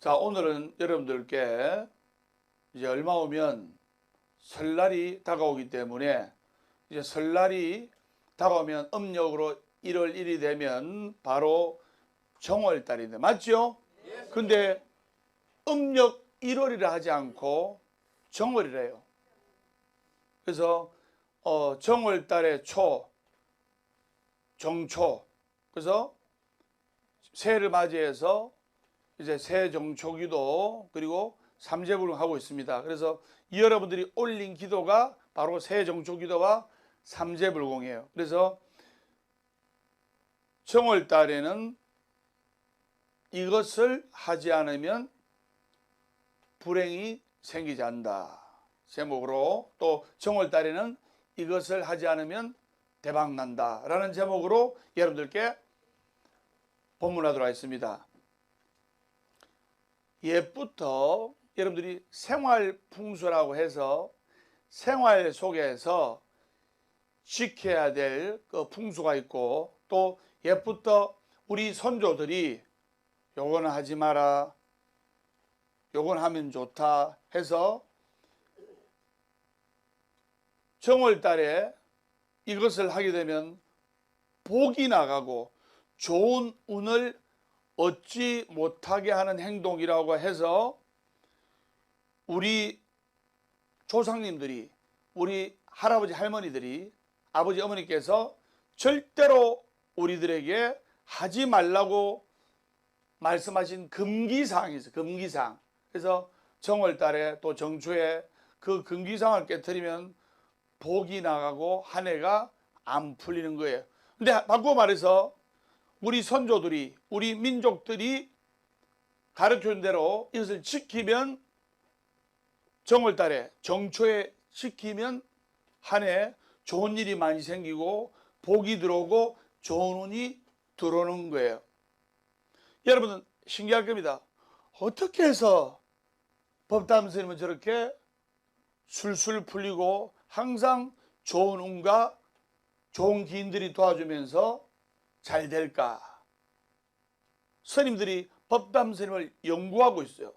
자, 오늘은 여러분들께 이제 얼마 오면 설날이 다가오기 때문에 이제 설날이 다가오면 음력으로 1월 1일이 되면 바로 정월달인데 맞죠? 근데 음력 1월이라 하지 않고 정월이래요. 그래서 정월달의 초, 정초, 그래서 새해를 맞이해서 이제 새정초기도 그리고 삼재불을 하고 있습니다. 그래서 여러분들이 올린 기도가 바로 새정초기도와 삼재불공이에요. 그래서 정월달에는 이것을 하지 않으면 불행이 생기지 않는다 제목으로, 또 정월달에는 이것을 하지 않으면 대박난다 라는 제목으로 여러분들께 본문하도록 하겠습니다. 옛부터 여러분들이 생활 풍수라고 해서 생활 속에서 지켜야 될 그 풍수가 있고, 또 옛부터 우리 선조들이 요거는 하지 마라, 요건 하면 좋다 해서 정월달에 이것을 하게 되면 복이 나가고 좋은 운을 얻지 못하게 하는 행동이라고 해서 우리 조상님들이, 우리 할아버지 할머니들이, 아버지 어머니께서 절대로 우리들에게 하지 말라고 말씀하신 금기사항이 있어요. 금기사항. 그래서 정월달에 또 정초에 그 금기사항을 깨뜨리면 복이 나가고 한 해가 안 풀리는 거예요. 근데 바꾸어 말해서 우리 선조들이, 우리 민족들이 가르쳐준 대로 이것을 지키면, 정월달에 정초에 지키면 한 해 좋은 일이 많이 생기고 복이 들어오고 좋은 운이 들어오는 거예요. 여러분은 신기할 겁니다. 어떻게 해서 법담 스님은 저렇게 술술 풀리고 항상 좋은 운과 좋은 기인들이 도와주면서 잘 될까? 스님들이 법담 스님을 연구하고 있어요.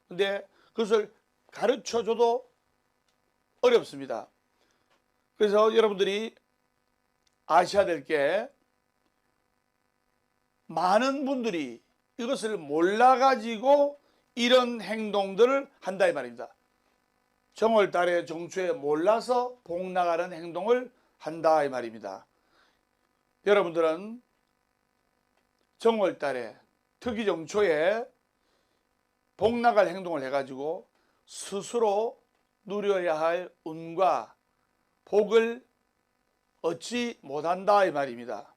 근데 그것을 가르쳐줘도 어렵습니다. 그래서 여러분들이 아셔야 될 게, 많은 분들이 이것을 몰라가지고 이런 행동들을 한다 이 말입니다. 정월달에 정초에 몰라서 복 나가는 행동을 한다 이 말입니다. 여러분들은 정월달에 특히 정초에 복 나갈 행동을 해가지고 스스로 누려야 할 운과 복을 얻지 못한다 이 말입니다.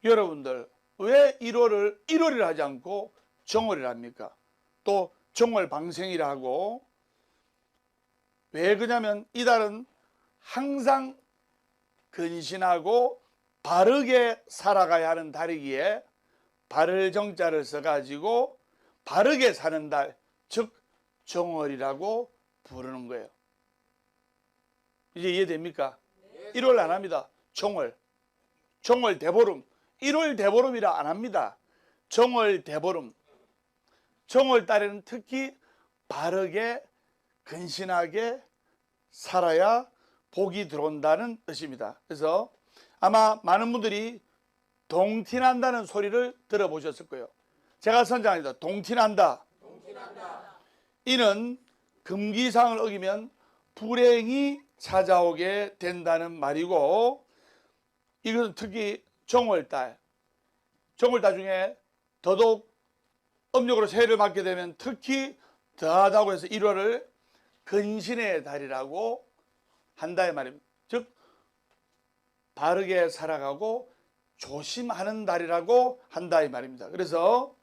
여러분들 왜 1월을 하지 않고 정월을 합니까? 또 정월 방생이라 하고, 왜 그러냐면 이 달은 항상 근신하고 바르게 살아가야 하는 달이기에 바를 정자를 써가지고 바르게 사는 달, 즉 정월이라고 부르는 거예요. 이제 이해됩니까? 1월 안 합니다. 정월 대보름, 1월 대보름이라 안 합니다. 정월 대보름. 정월 달에는 특히 바르게 근신하게 살아야 복이 들어온다는 뜻입니다. 그래서 아마 많은 분들이 동티난다는 소리를 들어보셨을 거예요. 제가 선장합니다. 동티난다. 이는 금기사항을 어기면 불행이 찾아오게 된다는 말이고, 이것은 특히 정월달 중에 더더욱 음력으로 새해를 맞게 되면 특히 더하다고 해서 1월을 근신의 달이라고 한다 이 말입니다. 즉 바르게 살아가고 조심하는 달이라고 한다 이 말입니다. 그래서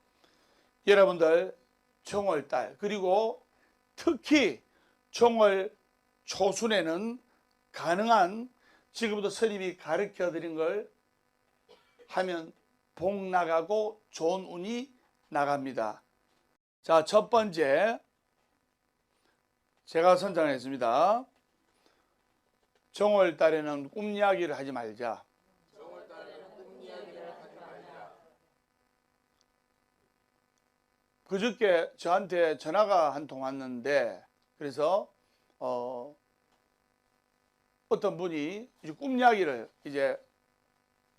여러분들 정월달, 그리고 특히 정월 초순에는 가능한 지금부터 스님이 가르쳐 드린 걸 하면 복 나가고 좋은 운이 나갑니다. 자, 첫 번째 제가 선정했습니다. 정월달에는 꿈 이야기를 하지 말자. 그저께 저한테 전화가 한 통 왔는데, 그래서 어떤 분이 이제 꿈 이야기를 이제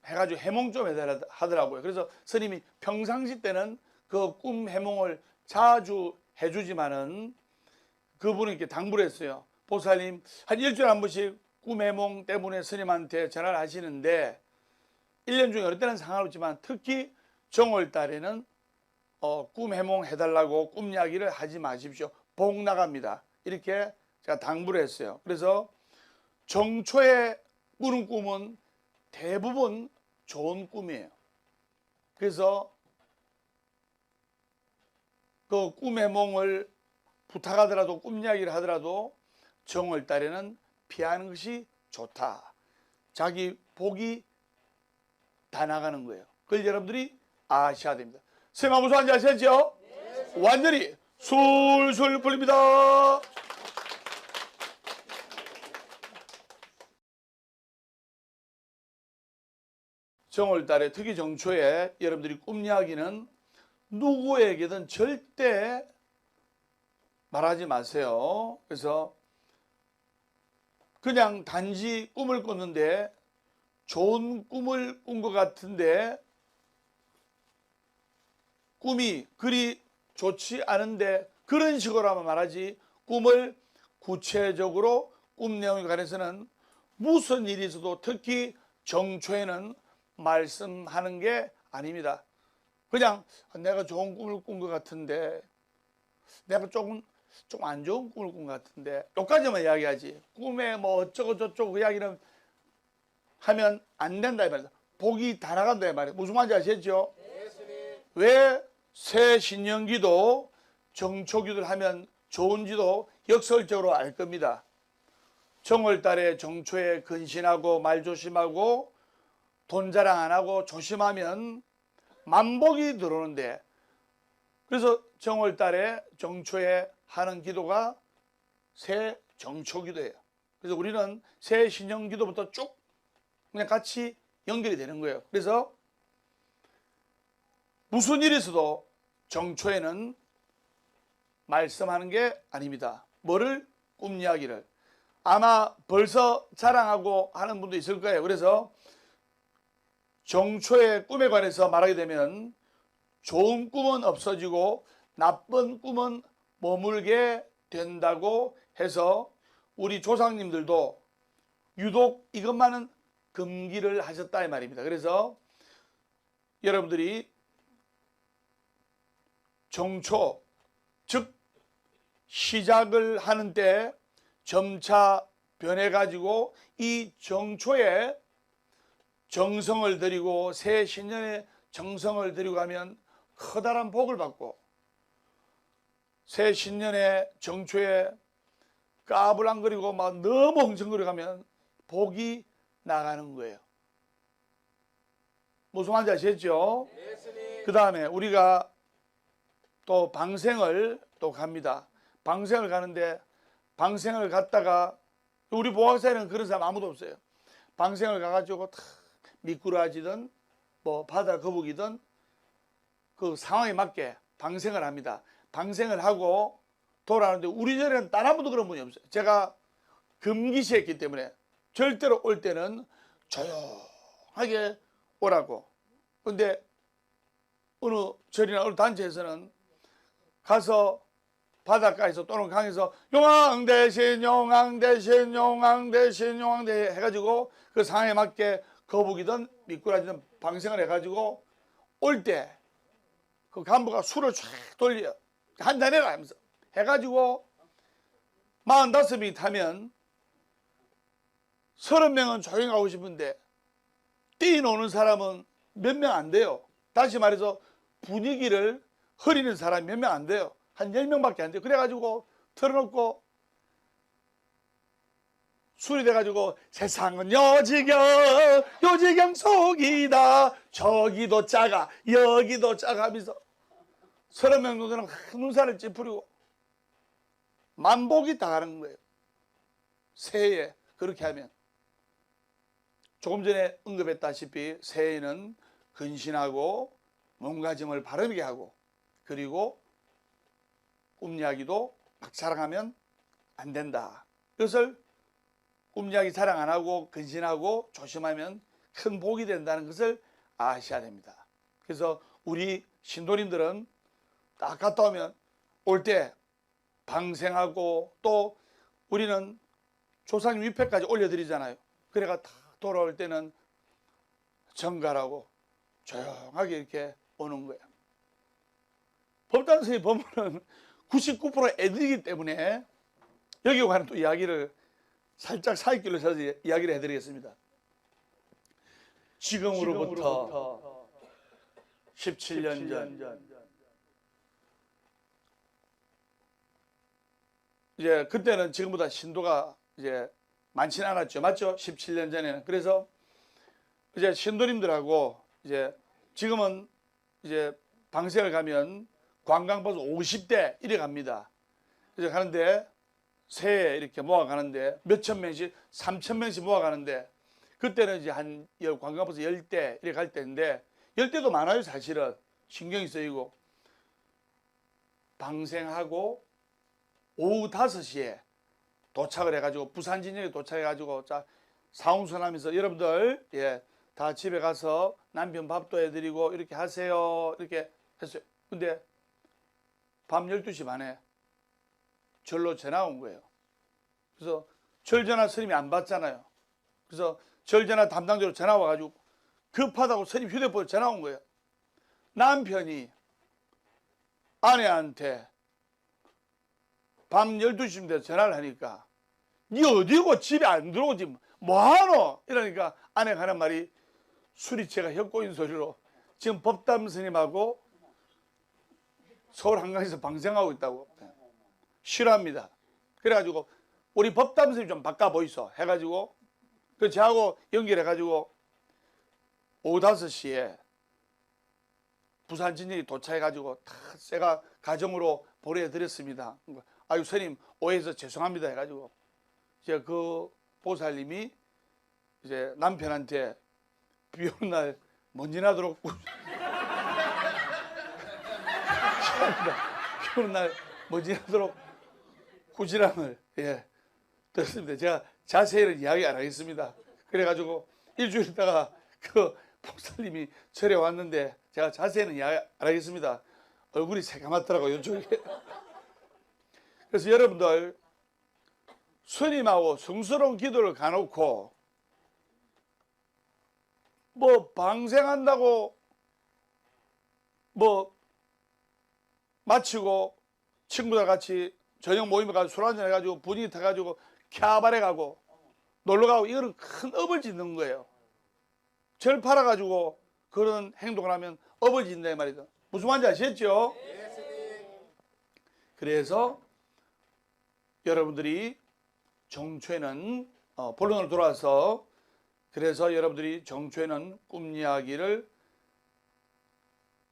해가지고 해몽 좀 해달라 하더라고요. 그래서 스님이 평상시 때는 그 꿈 해몽을 자주 해주지만은 그분은 이렇게 당부를 했어요. 보살님, 한 일주일에 한 번씩 꿈 해몽 때문에 스님한테 전화를 하시는데 1년 중에 어느 때는 상관없지만 특히 정월 달에는 꿈 해몽 해달라고 꿈 이야기를 하지 마십시오. 복 나갑니다. 이렇게 제가 당부를 했어요. 그래서 정초에 꾸는 꿈은 대부분 좋은 꿈이에요. 그래서 그 꿈 해몽을 부탁하더라도 꿈 이야기를 하더라도 정월 달에는 피하는 것이 좋다. 자기 복이 다 나가는 거예요. 그걸 여러분들이 아셔야 됩니다. 선생님 무슨 말인지 아시죠? 네. 완전히 술술 풀립니다. 정월달에 특히 정초에 여러분들이 꿈 이야기는 누구에게든 절대 말하지 마세요. 그래서 그냥 단지 꿈을 꿨는데 좋은 꿈을 꾼 것 같은데 꿈이 그리 좋지 않은데 그런 식으로만 말하지, 꿈을 구체적으로 꿈 내용에 관해서는 무슨 일이 있어도 특히 정초에는 말씀하는 게 아닙니다. 그냥 내가 좋은 꿈을 꾼 것 같은데, 내가 조금 안 좋은 꿈을 꾼 것 같은데, 여기까지만 이야기하지 꿈에 뭐 어쩌고 저쩌고 이야기는 하면 안 된다 이 말이야. 복이 다 나간다 이 말이야. 무슨 말인지 아시겠죠? 네, 왜 새 신년기도 정초기도를 하면 좋은지도 역설적으로 알 겁니다. 정월달에 정초에 근신하고 말 조심하고 돈 자랑 안 하고 조심하면 만복이 들어오는데, 그래서 정월달에 정초에 하는 기도가 새 정초기도예요. 그래서 우리는 새 신년기도부터 쭉 그냥 같이 연결이 되는 거예요. 그래서 무슨 일이 있어도 정초에는 말씀하는 게 아닙니다. 뭐를? 꿈 이야기를. 아마 벌써 자랑하고 하는 분도 있을 거예요. 그래서 정초의 꿈에 관해서 말하게 되면 좋은 꿈은 없어지고 나쁜 꿈은 머물게 된다고 해서 우리 조상님들도 유독 이것만은 금기를 하셨다 이 말입니다. 그래서 여러분들이 정초, 즉 시작을 하는 때 점차 변해가지고 이 정초에 정성을 들이고 새 신년에 정성을 들이고 가면 커다란 복을 받고, 새 신년에 정초에 까불랑거리고 막 너무 흥청거려 가면 복이 나가는 거예요. 무슨 말인지 아시겠죠? 그 다음에 우리가 또 방생을 또 갑니다. 방생을 가는데 방생을 갔다가 우리 보학사에는 그런 사람 아무도 없어요. 방생을 가가지고 미꾸라지든 뭐 바다 거북이든 그 상황에 맞게 방생을 합니다. 방생을 하고 돌아오는데 우리 절에는 단 한 번도 그런 분이 없어요. 제가 금기시했기 때문에 절대로 올 때는 조용하게 오라고. 근데 어느 절이나 어느 단체에서는 가서 바닷가에서 또는 강에서 용왕 대신 용왕 대신 용왕 대신 용왕 대신 해가지고 그 상황에 맞게 거북이든 미꾸라지든 방생을 해가지고 올 때 그 간부가 술을 쫙 돌려 한잔해라 하면서 해가지고 45명이 타면 30명은 조용히 가고 싶은데 뛰노는 사람은 몇 명 안 돼요. 다시 말해서 분위기를 흐리는 사람이 몇 명 안 돼요. 한 10명밖에 안 돼요. 그래가지고 틀어놓고 술이 돼가지고 세상은 요지경 속이다, 저기도 작아 여기도 작아 하면서 30명 정도는 눈살을 찌푸리고 만복이 다 가는 거예요. 새해 그렇게 하면. 조금 전에 언급했다시피 새해는 근신하고 몸가짐을 바르게 하고, 그리고 꿈 이야기도 막 자랑하면 안 된다. 그것을 꿈 이야기 자랑 안 하고 근신하고 조심하면 큰 복이 된다는 것을 아셔야 됩니다. 그래서 우리 신도님들은 딱 갔다 오면 올 때 방생하고 또 우리는 조상 위패까지 올려드리잖아요. 그래가 다 돌아올 때는 정갈하고 조용하게 이렇게 오는 거예요. 법단 선생님 보면은 99% 애들이기 때문에 여기 관한 또 이야기를 살짝 사이길로 쳐서 이야기를 해드리겠습니다. 지금으로부터 17년 전 이제 그때는 지금보다 신도가 이제 많지는 않았죠. 맞죠? 17년 전에는. 그래서 이제 신도님들하고 이제 지금은 이제 방생을 가면 관광버스 50대 이래 갑니다. 이제 가는데 새해 이렇게 모아가는데 몇천 명씩 3천 명씩 모아가는데 그때는 이제 한 관광버스 10대 이렇게 갈 때인데 10대도 많아요. 사실은 신경이 쓰이고 방생하고 오후 5시에 도착을 해가지고 부산 진역에 도착해가지고 자 사운선하면서 여러분들 다 집에 가서 남편 밥도 해드리고 이렇게 하세요 이렇게 했어요. 근데 밤 12시 반에 절로 전화 온 거예요. 그래서 절 전화 스님이 안 받잖아요. 그래서 절 전화 담당자로 전화 와가지고 급하다고 스님 휴대폰에 전화 온 거예요. 남편이 아내한테 밤 12시쯤 돼서 전화를 하니까 니 어디고 집에 안 들어오지 뭐하노? 이러니까 아내가 하는 말이 수리채가 혀 꼬인 소리로 지금 법담 스님하고 서울 한강에서 방생하고 있다고. 싫어합니다. 그래가지고 우리 법담 스님 좀 바꿔 보이소 해가지고 그 저하고 연결해가지고 오후 5시에 부산 진역에 도착해가지고 다 제가 가정으로 보내드렸습니다. 아유 스님 오해해서 죄송합니다 해가지고 이제 그 보살님이 이제 남편한테 비 오는 날 먼지 나도록 비 오는 날 먼지 나도록 꾸지람을 들었습니다. 제가 자세히는 이야기 안 하겠습니다. 그래가지고 일주일 있다가 그 보살님이 절에 왔는데 제가 자세히는 이야기 안 하겠습니다. 얼굴이 새까맣더라고요 이쪽에. 그래서 여러분들 스님하고 성스러운 기도를 가놓고 뭐 방생한다고 뭐 마치고 친구들 같이 저녁 모임에 가서 술 한잔 해가지고 분위기 타가지고 캬바레 가고 놀러가고 이거는 큰 업을 짓는 거예요. 절 팔아가지고 그런 행동을 하면 업을 짓는다 이 말이다. 무슨 말인지 아시겠죠? 그래서 여러분들이 정초에는 본론으로 돌아와서 그래서 여러분들이 정초에는 꿈 이야기를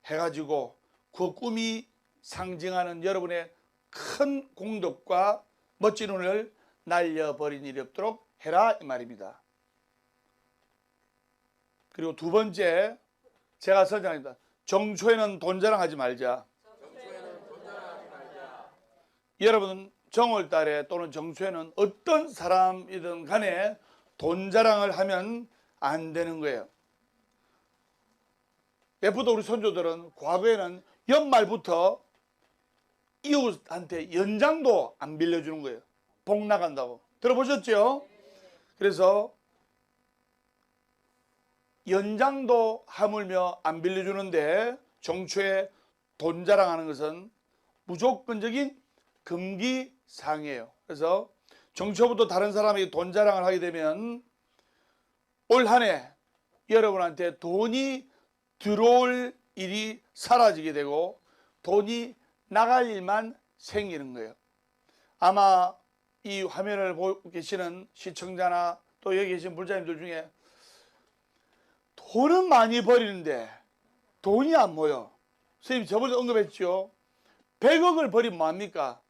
해가지고 그 꿈이 상징하는 여러분의 큰 공덕과 멋진 운을 날려버린 일이 없도록 해라 이 말입니다. 그리고 두 번째 제가 설명합니다. 정초에는 돈 자랑하지 말자. 여러분은 정월달에 또는 정초에는 어떤 사람이든 간에 돈 자랑을 하면 안 되는 거예요. 예쁘도 우리 손주들은 과거에는 연말부터 이웃한테 연장도 안 빌려주는 거예요. 복 나간다고. 들어보셨죠? 그래서 연장도 하물며 안 빌려주는데 정초에 돈 자랑하는 것은 무조건적인 금기사항이에요. 그래서 정초부터 다른 사람에게 돈 자랑을 하게 되면 올 한 해 여러분한테 돈이 들어올 일이 사라지게 되고 돈이 나갈 일만 생기는 거예요. 아마 이 화면을 보고 계시는 시청자나 또 여기 계신 불자님들 중에 돈은 많이 버리는데 돈이 안 모여. 선생님 저번에 언급했죠. 100억을 버리면 뭐합니까?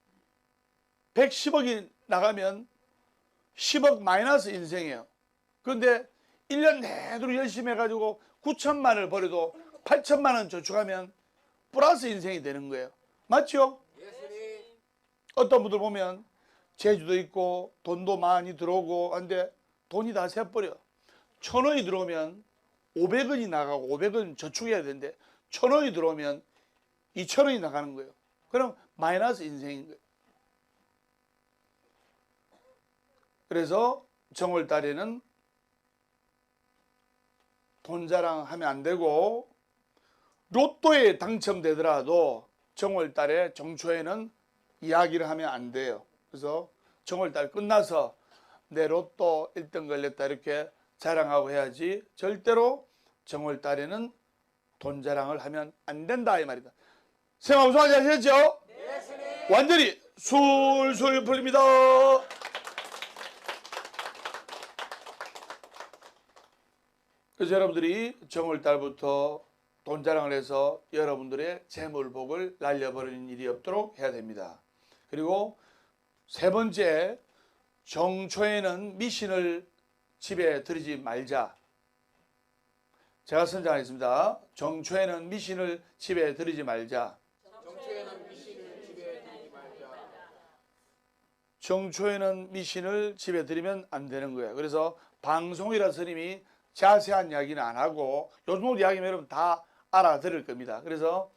110억이 나가면 10억 마이너스 인생이에요. 그런데 1년 내도록 열심히 해가지고 9천만 원을 버려도 8천만 원 저축하면 플러스 인생이 되는 거예요. 맞죠? 어떤 분들 보면 제주도 있고 돈도 많이 들어오고 근데 돈이 다 새버려. 1,000원이 들어오면 500원이 나가고 500원 저축해야 되는데 1,000원이 들어오면 2,000원이 나가는 거예요. 그럼 마이너스 인생인 거예요. 그래서 정월달에는 돈 자랑하면 안 되고 로또에 당첨되더라도 정월달에 정초에는 이야기를 하면 안 돼요. 그래서 정월달 끝나서 내 로또 1등 걸렸다 이렇게 자랑하고 해야지 절대로 정월달에는 돈 자랑을 하면 안 된다 이 말이다. 생각 무슨 말인지 아시겠죠? 네, 선생님. 완전히 술술 풀립니다. 그래서 여러분들이 정월달부터 돈 자랑을 해서 여러분들의 재물복을 날려버리는 일이 없도록 해야 됩니다. 그리고 세 번째, 정초에는 미신을 집에 들이지 말자. 제가 선정하겠습니다. 정초에는 미신을 집에 들이지 말자. 정초에는 미신을 집에 들이지 말자. 정초에는 미신을 집에 들이면 안 되는 거예요. 그래서 방송이라 스님이 자세한 이야기는 안 하고 요즘 이야기면 여러분 다 알아들을 겁니다. 그래서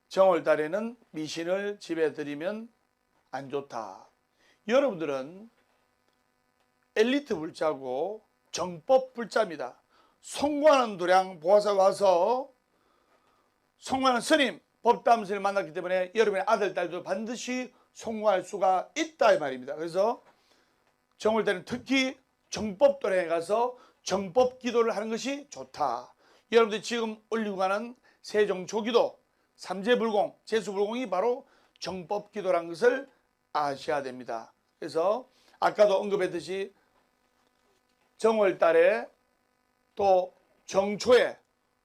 정월달에는 미신을 집에 들이면 안 좋다. 여러분들은 엘리트 불자고 정법 불자입니다. 송구하는 도량 보화사가 와서 송구하는 스님, 법담 스님을 만났기 때문에 여러분의 아들, 딸도 반드시 송구할 수가 있다 이 말입니다. 그래서 정월달에는 특히 정법 도량에 가서 정법 기도를 하는 것이 좋다. 여러분들이 지금 올리고 가는 세정초기도, 삼재불공, 재수불공이 바로 정법 기도라는 것을 아셔야 됩니다. 그래서 아까도 언급했듯이 정월달에 또 정초에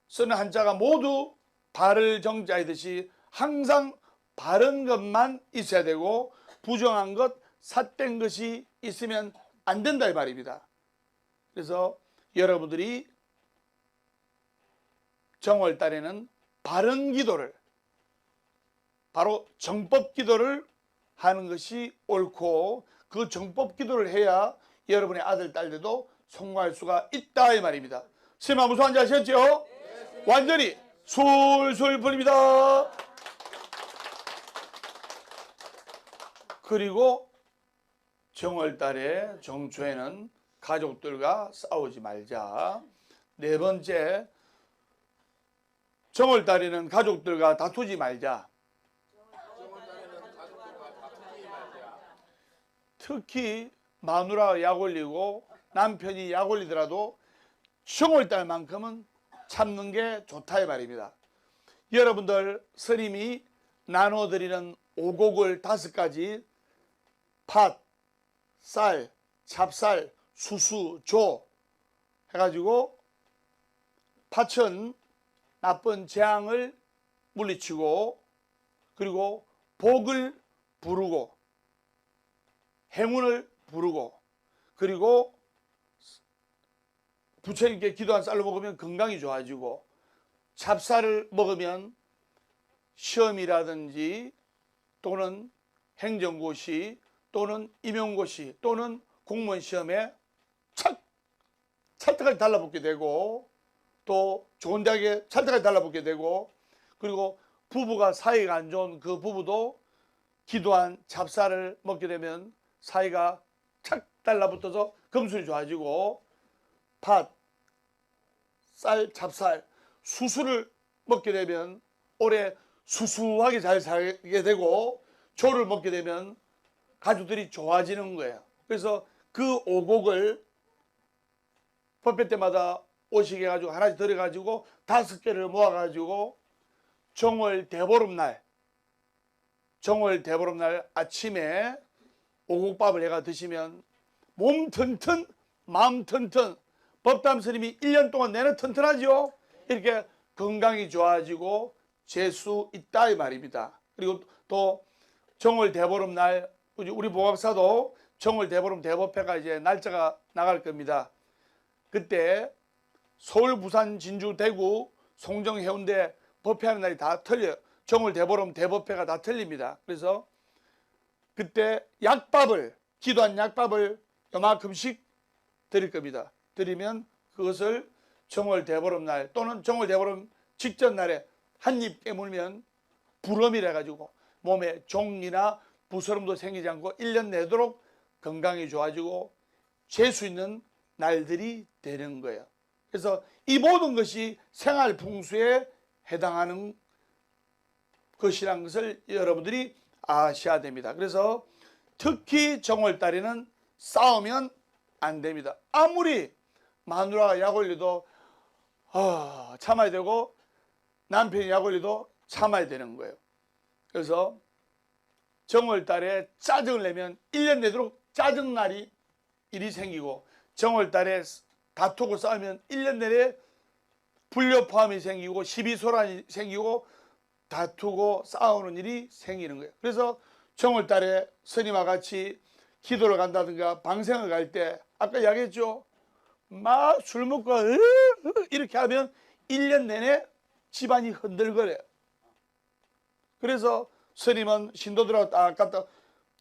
쓰는 한자가 모두 바를 정자이듯이 항상 바른 것만 있어야 되고 부정한 것, 삿된 것이 있으면 안 된다 이 말입니다. 그래서 여러분들이 정월달에는 바른 기도를, 바로 정법 기도를 하는 것이 옳고 그 정법 기도를 해야 여러분의 아들, 딸들도 성공할 수가 있다 이 말입니다. 스님 무슨 말인지 아셨죠? 네, 완전히 술술 풀립니다. 그리고 정월달에 정초에는 가족들과 싸우지 말자. 네 번째, 정월달에는 가족들과 다투지 말자. 특히 마누라가 약 올리고 남편이 약 올리더라도 정월달만큼은 참는 게 좋다 이 말입니다. 여러분들 스님이 나눠드리는 오곡을 5가지 팥, 쌀, 찹쌀, 수수, 조 해가지고 팥은 나쁜 재앙을 물리치고 그리고 복을 부르고 행운을 부르고 그리고 부처님께 기도한 쌀로 먹으면 건강이 좋아지고 찹쌀을 먹으면 시험이라든지 또는 행정고시 또는 임용고시 또는 공무원 시험에 찰떡까지 달라붙게 되고 또 좋은 대학에 찰떡까지 달라붙게 되고 그리고 부부가 사이가 안 좋은 그 부부도 기도한 찹쌀을 먹게 되면 사이가 착 달라붙어서 금술이 좋아지고 팥, 쌀, 찹쌀, 수수를 먹게 되면 오래 수수하게 잘 살게 되고 조를 먹게 되면 가족들이 좋아지는 거예요. 그래서 그 오곡을 법회 때마다 오시게 해가지고 하나씩 들어가지고 5개를 모아가지고 정월 대보름날 아침에 오곡밥을 해가 드시면 몸 튼튼 마음 튼튼 법담 스님이 1년 동안 내내 튼튼하죠. 이렇게 건강이 좋아지고 재수 있다 이 말입니다. 그리고 또 정월 대보름날 우리 보갑사도 정월 대보름 대법회가 이제 날짜가 나갈 겁니다. 그때 서울, 부산, 진주, 대구, 송정, 해운대 법회하는 날이 다 틀려요. 정월 대보름 대법회가 다 틀립니다. 그래서 그때 약밥을, 기도한 약밥을 요만큼씩 드릴 겁니다. 드리면 그것을 정월 대보름 날 또는 정월 대보름 직전 날에 한 입 깨물면 불엄이라 가지고 몸에 종이나 부스럼도 생기지 않고 1년 내도록 건강이 좋아지고 재수 있는 날들이 되는 거예요. 그래서 이 모든 것이 생활 풍수에 해당하는 것이라는 것을 여러분들이 아셔야 됩니다. 그래서 특히 정월달에는 싸우면 안 됩니다. 아무리 마누라가 약 올려도 참아야 되고 남편이 약 올려도 참아야 되는 거예요. 그래서 정월달에 짜증을 내면 1년 내도록 짜증날이 일이 생기고, 정월달에 다투고 싸우면 1년 내내 불협화음이 생기고 시비소란이 생기고 다투고 싸우는 일이 생기는 거예요. 그래서 정월달에 스님과 같이 기도를 간다든가 방생을 갈 때 아까 이야기했죠. 막 술 먹고 이렇게 하면 1년 내내 집안이 흔들거려요. 그래서 스님은 신도들하고 딱 갔다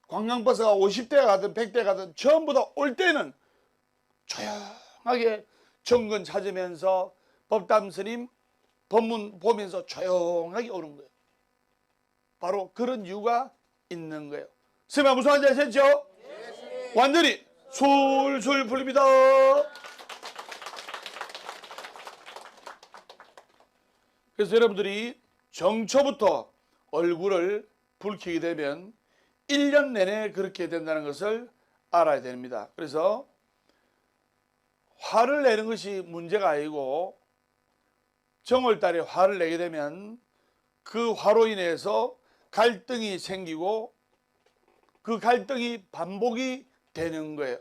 관광버스가 50대가 가든 100대가 가든 전부 다 올 때는 조용하게 정근 찾으면서 법담 스님 법문 보면서 조용하게 오는 거예요. 바로 그런 이유가 있는 거예요. 스님아 무슨 말인지 아셨죠? 네. 완전히 술술 풀립니다. 그래서 여러분들이 정초부터 얼굴을 붉히게 되면 1년 내내 그렇게 된다는 것을 알아야 됩니다. 그래서 화를 내는 것이 문제가 아니고 정월달에 화를 내게 되면 그 화로 인해서 갈등이 생기고 그 갈등이 반복이 되는 거예요.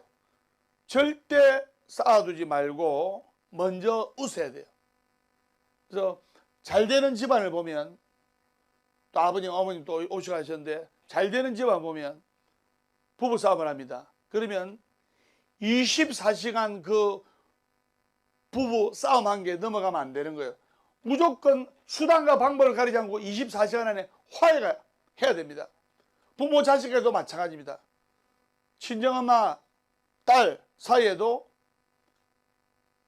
절대 쌓아두지 말고 먼저 웃어야 돼요. 그래서 잘 되는 집안을 보면 또 아버님 어머님 또 오시고 하셨는데 잘 되는 집안 보면 부부싸움을 합니다. 그러면 24시간 그 부부 싸움 한 게 넘어가면 안 되는 거예요. 무조건 수단과 방법을 가리지 않고 24시간 안에 화해가 해야 됩니다. 부모 자식에도 마찬가지입니다. 친정엄마 딸 사이에도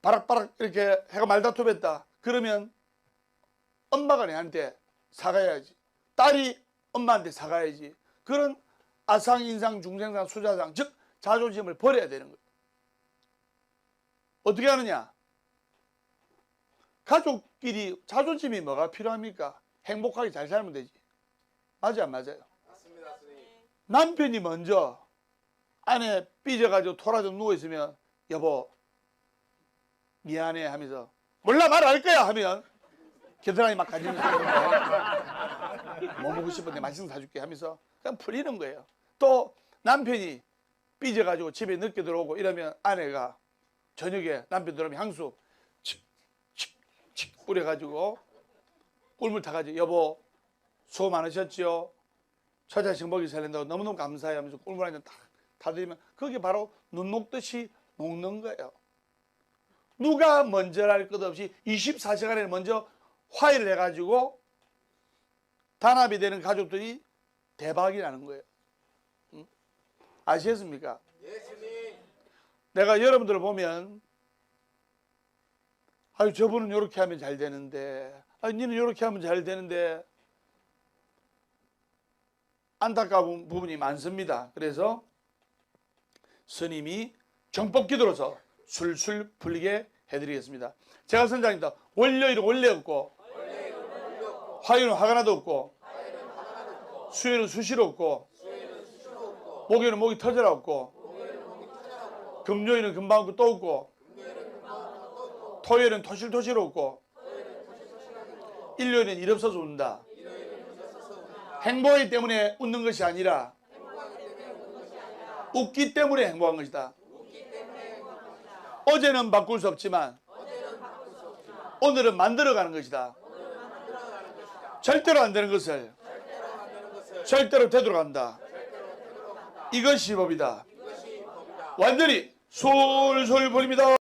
바락바락 이렇게 해가 말다툼했다. 그러면 엄마가 내한테 사과해야지. 딸이 엄마한테 사과해야지. 그런 아상, 인상, 중생상, 수자상 즉 자존심을 버려야 되는 거예요. 어떻게 하느냐? 가족끼리 자존심이 뭐가 필요합니까? 행복하게 잘 살면 되지. 맞아요, 안 맞아요? 맞습니다, 스님. 남편이 먼저 아내 삐져가지고 토라져 누워있으면 여보 미안해 하면서 몰라 말 안 할 거야 하면 겨드랑이 막 가지면서 뭐 먹고 싶은데 맛있는 거 사줄게 하면서 그냥 풀리는 거예요. 또 남편이 삐져가지고 집에 늦게 들어오고 이러면 아내가 저녁에 남편 들어오면 향수 칙칙칙 뿌려가지고 꿀물 타가지고 여보 수고 많으셨지요? 처자식 먹이 살린다고 너무너무 감사해 하면서 꿀물 한 잔 딱 타드리면 그게 바로 눈 녹듯이 녹는 거예요. 누가 먼저 할 것 없이 24시간에 먼저 화해를 해가지고 단합이 되는 가족들이 대박이 나는 거예요. 아시겠습니까? 예, 스님. 내가 여러분들을 보면 아유 저분은 이렇게 하면 잘 되는데 아유 니는 이렇게 하면 잘 되는데 안타까운 부분이 많습니다. 그래서 스님이 정법기도로서 술술 풀리게 해드리겠습니다. 제가 선장입니다. 월요일은 원래 없고 화요일은 화가 나도 없고 수요일은 수시로 없고 목요일은 목이 터져라 없고 금요일은 금방 또 없고 토요일은 토실토실 없고 일요일은 일 없어서 운다. 행복하기 때문에 웃는 것이 아니라 웃기 때문에 행복한 것이다. 어제는 바꿀 수 없지만 오늘은 만들어가는 것이다. 절대로 안 되는 것을 절대로 되도록 한다. 이것이 법이다. 완전히 솔솔 버립니다.